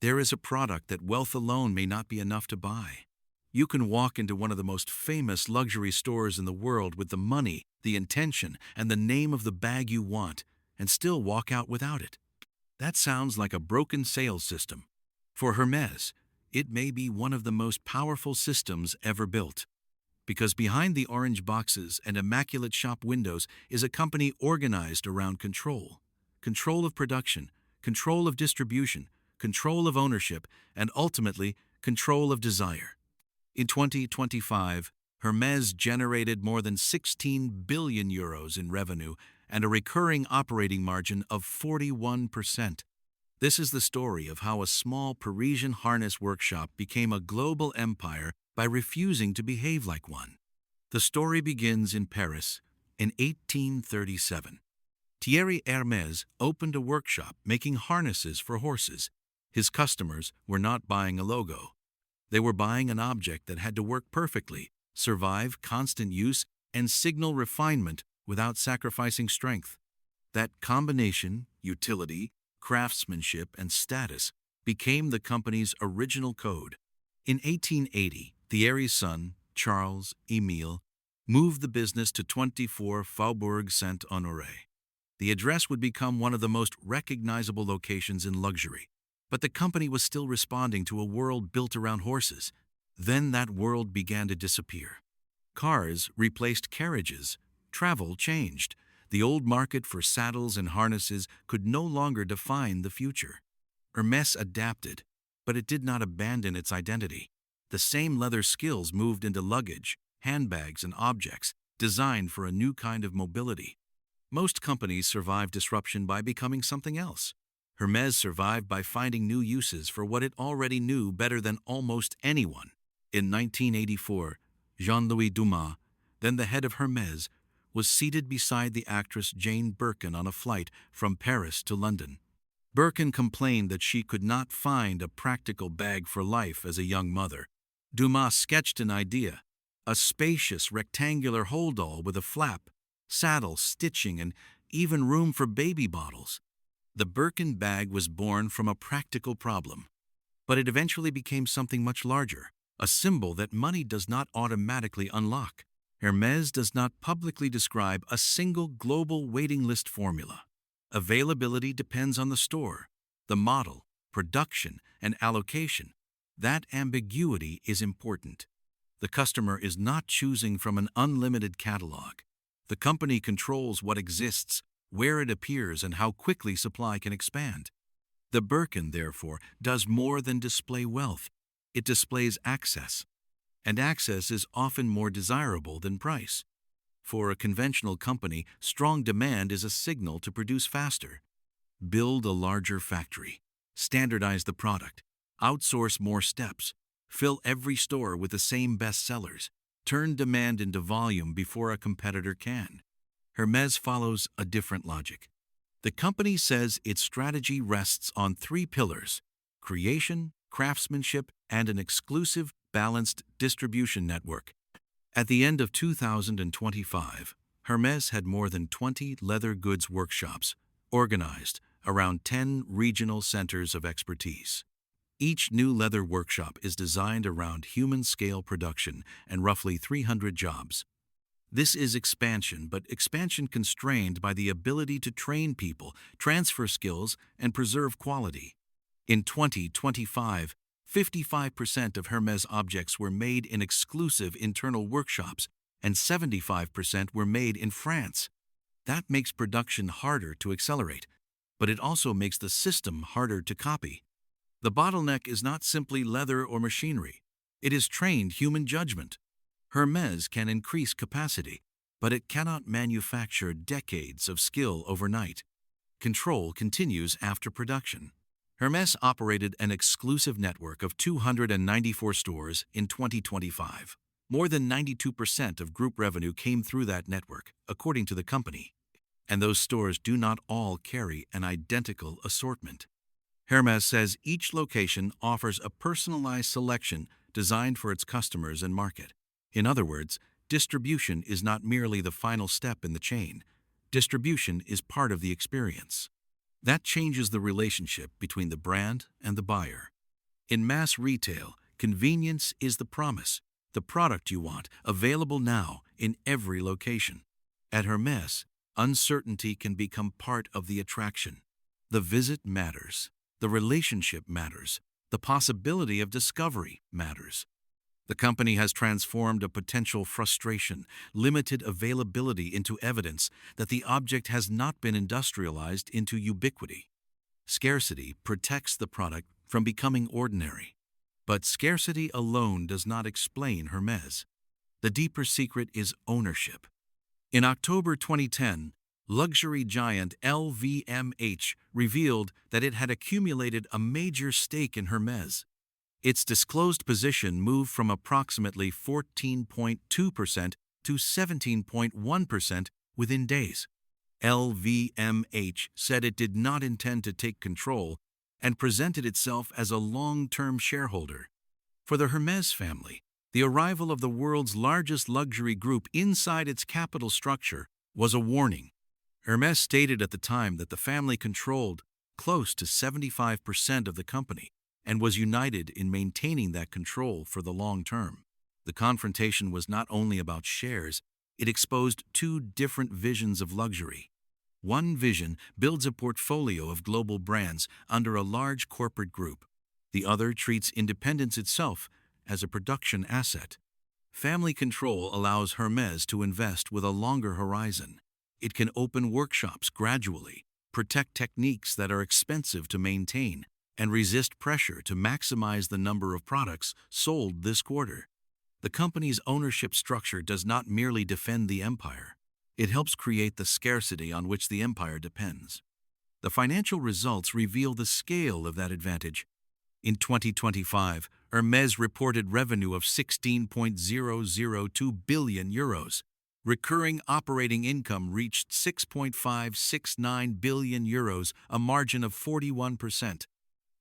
There is a product that wealth alone may not be enough to buy. You can walk into one of the most famous luxury stores in the world with the money, the intention, and the name of the bag you want, and still walk out without it. That sounds like a broken sales system. For Hermès, it may be one of the most powerful systems ever built. Because behind the orange boxes and immaculate shop windows is a company organized around control. Control of production, control of distribution, control of ownership, and ultimately, control of desire. In 2025, Hermès generated more than 16 billion euros in revenue and a recurring operating margin of 41%. This is the story of how a small Parisian harness workshop became a global empire by refusing to behave like one. The story begins in Paris in 1837. Thierry Hermès opened a workshop making harnesses for horses. His customers were not buying a logo. They were buying an object that had to work perfectly, survive constant use, and signal refinement without sacrificing strength. That combination, utility, craftsmanship, and status, became the company's original code. In 1880, Thierry's son, Charles-Émile, moved the business to 24 Faubourg Saint-Honoré. The address would become one of the most recognizable locations in luxury. But the company was still responding to a world built around horses. Then that world began to disappear. Cars replaced carriages. Travel changed. The old market for saddles and harnesses could no longer define the future. Hermès adapted, but it did not abandon its identity. The same leather skills moved into luggage, handbags, and objects designed for a new kind of mobility. Most companies survive disruption by becoming something else. Hermès survived by finding new uses for what it already knew better than almost anyone. In 1984, Jean-Louis Dumas, then the head of Hermès, was seated beside the actress Jane Birkin on a flight from Paris to London. Birkin complained that she could not find a practical bag for life as a young mother. Dumas sketched an idea, a spacious rectangular holdall with a flap, saddle, stitching, and even room for baby bottles. The Birkin bag was born from a practical problem, but it eventually became something much larger, a symbol that money does not automatically unlock. Hermès does not publicly describe a single global waiting list formula. Availability depends on the store, the model, production, and allocation. That ambiguity is important. The customer is not choosing from an unlimited catalog. The company controls what exists, where it appears, and how quickly supply can expand. The Birkin, therefore, does more than display wealth. It displays access. And access is often more desirable than price. For a conventional company, strong demand is a signal to produce faster. Build a larger factory. Standardize the product. Outsource more steps. Fill every store with the same best sellers. Turn demand into volume before a competitor can. Hermès follows a different logic. The company says its strategy rests on three pillars: creation, craftsmanship, and an exclusive, balanced distribution network. At the end of 2025, Hermès had more than 20 leather goods workshops, organized around 10 regional centers of expertise. Each new leather workshop is designed around human-scale production and roughly 300 jobs. This is expansion, but expansion constrained by the ability to train people, transfer skills, and preserve quality. In 2025, 55% of Hermès objects were made in exclusive internal workshops, and 75% were made in France. That makes production harder to accelerate, but it also makes the system harder to copy. The bottleneck is not simply leather or machinery. It is trained human judgment. Hermès can increase capacity, but it cannot manufacture decades of skill overnight. Control continues after production. Hermès operated an exclusive network of 294 stores in 2025. More than 92% of group revenue came through that network, according to the company. And those stores do not all carry an identical assortment. Hermès says each location offers a personalized selection designed for its customers and market. In other words, distribution is not merely the final step in the chain. Distribution is part of the experience. That changes the relationship between the brand and the buyer. In mass retail, convenience is the promise, the product you want, available now in every location. At Hermès, uncertainty can become part of the attraction. The visit matters. The relationship matters. The possibility of discovery matters. The company has transformed a potential frustration, limited availability into evidence that the object has not been industrialized into ubiquity. Scarcity protects the product from becoming ordinary. But scarcity alone does not explain Hermès. The deeper secret is ownership. In October 2010, luxury giant LVMH revealed that it had accumulated a major stake in Hermès. Its disclosed position moved from approximately 14.2% to 17.1% within days. LVMH said it did not intend to take control and presented itself as a long-term shareholder. For the Hermès family, the arrival of the world's largest luxury group inside its capital structure was a warning. Hermès stated at the time that the family controlled close to 75% of the company and was united in maintaining that control for the long term. The confrontation was not only about shares, it exposed two different visions of luxury. One vision builds a portfolio of global brands under a large corporate group. The other treats independence itself as a production asset. Family control allows Hermès to invest with a longer horizon. It can open workshops gradually, protect techniques that are expensive to maintain, and resist pressure to maximize the number of products sold this quarter. The company's ownership structure does not merely defend the empire. It helps create the scarcity on which the empire depends. The financial results reveal the scale of that advantage. In 2025, Hermès reported revenue of 16.002 billion euros. Recurring operating income reached 6.569 billion euros, a margin of 41%.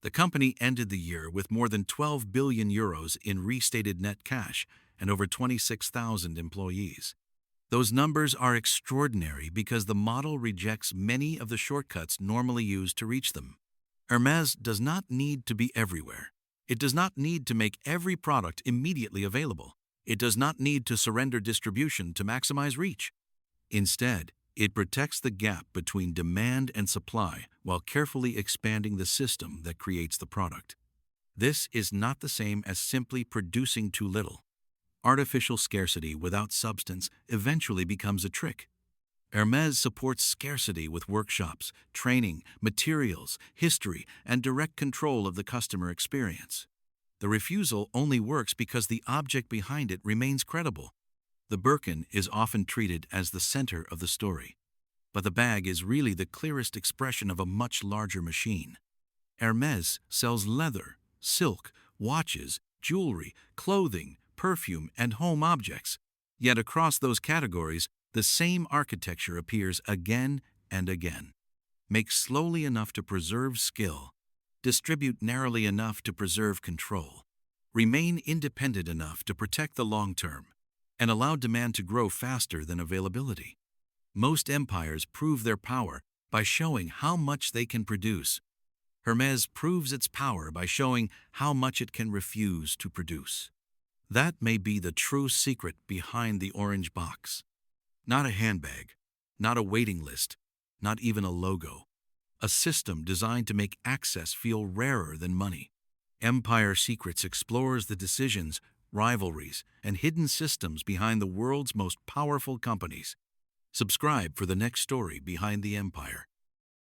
The company ended the year with more than 12 billion euros in restated net cash and over 26,000 employees. Those numbers are extraordinary because the model rejects many of the shortcuts normally used to reach them. Hermès does not need to be everywhere. It does not need to make every product immediately available. It does not need to surrender distribution to maximize reach. Instead, it protects the gap between demand and supply while carefully expanding the system that creates the product. This is not the same as simply producing too little. Artificial scarcity without substance eventually becomes a trick. Hermès supports scarcity with workshops, training, materials, history, and direct control of the customer experience. The refusal only works because the object behind it remains credible. The Birkin is often treated as the center of the story, but the bag is really the clearest expression of a much larger machine. Hermès sells leather, silk, watches, jewelry, clothing, perfume, and home objects. Yet across those categories, the same architecture appears again and again. Make slowly enough to preserve skill. Distribute narrowly enough to preserve control. Remain independent enough to protect the long term, and allow demand to grow faster than availability. Most empires prove their power by showing how much they can produce. Hermès proves its power by showing how much it can refuse to produce. That may be the true secret behind the orange box. Not a handbag, not a waiting list, not even a logo. A system designed to make access feel rarer than money. Empire Secrets explores the decisions, rivalries, and hidden systems behind the world's most powerful companies. Subscribe for the next story behind the empire.